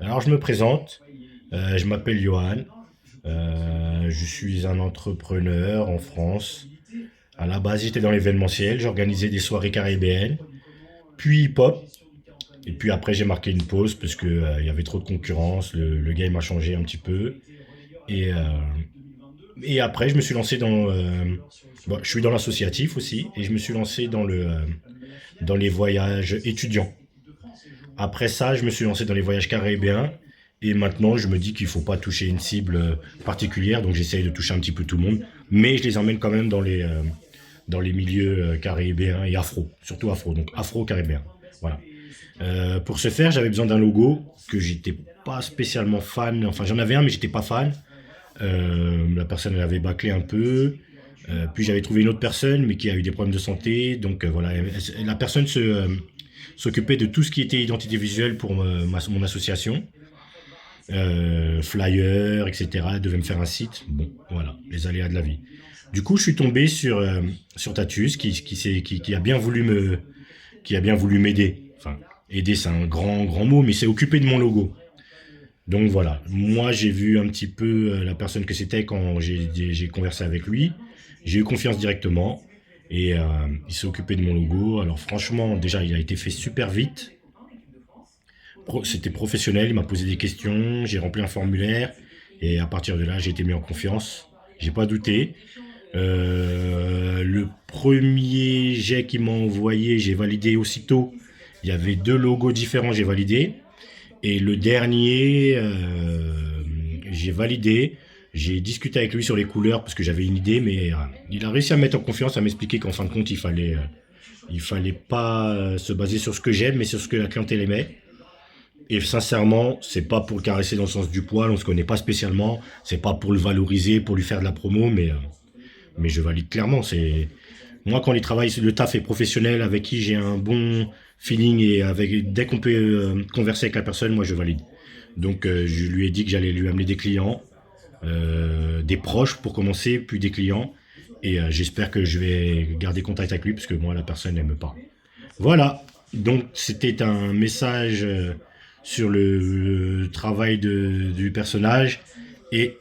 Alors, je me présente, je m'appelle Johan, je suis un entrepreneur en France. À la base, j'étais dans l'événementiel, j'organisais des soirées caribéennes, puis hip-hop, et puis après, j'ai marqué une pause parce que, il y avait trop de concurrence, le game a changé un petit peu, et, euh, et après, je me suis lancé bon, je suis dans l'associatif aussi, et je me suis lancé dans les voyages étudiants. Après ça, je me suis lancé dans les voyages caribéens. Et maintenant, je me dis qu'il ne faut pas toucher une cible particulière. Donc, j'essaye de toucher un petit peu tout le monde. Mais je les emmène quand même dans les milieux caribéens et afro. Surtout afro. Donc, afro-caribéen. Voilà. Pour ce faire, j'avais besoin d'un logo que j'étais pas spécialement fan. Enfin, j'en avais un, mais j'étais pas fan. La personne elle avait bâclé un peu. Puis j'avais trouvé une autre personne, mais qui a eu des problèmes de santé. Donc voilà, la personne s'occupait de tout ce qui était identité visuelle pour mon association. Flyer, etc. Elle devait me faire un site. Bon, voilà, les aléas de la vie. Du coup, je suis tombé sur Tatus qui a bien voulu qui a bien voulu m'aider. Enfin, aider, c'est un grand mot, mais il s'est occupé de mon logo. Donc voilà, moi j'ai vu un petit peu la personne que c'était quand j'ai conversé avec lui. J'ai eu confiance directement et il s'est occupé de mon logo. Alors franchement, déjà il a été fait super vite. C'était professionnel, il m'a posé des questions, j'ai rempli un formulaire et à partir de là j'ai été mis en confiance. J'ai pas douté. Le premier jet qu'il m'a envoyé, j'ai validé aussitôt. Il y avait deux logos différents, j'ai validé. Et le dernier, j'ai validé. J'ai discuté avec lui sur les couleurs parce que j'avais une idée, mais il a réussi à me mettre en confiance, à m'expliquer qu'en fin de compte, il fallait pas se baser sur ce que j'aime, mais sur ce que la clientèle aimait. Et sincèrement, c'est pas pour le caresser dans le sens du poil, on se connaît pas spécialement, c'est pas pour le valoriser, pour lui faire de la promo, mais je valide clairement. C'est moi quand les travail, le taf est professionnel, avec qui j'ai un bon feeling et avec dès qu'on peut converser avec la personne, moi je valide. Donc je lui ai dit que j'allais lui amener des clients, des proches pour commencer, puis des clients. Et j'espère que je vais garder contact avec lui parce que moi la personne n'aime pas. Voilà. Donc c'était un message sur le travail du personnage et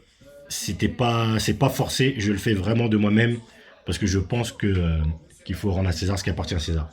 c'est pas forcé. Je le fais vraiment de moi-même parce que je pense que qu'il faut rendre à César ce qui appartient à César.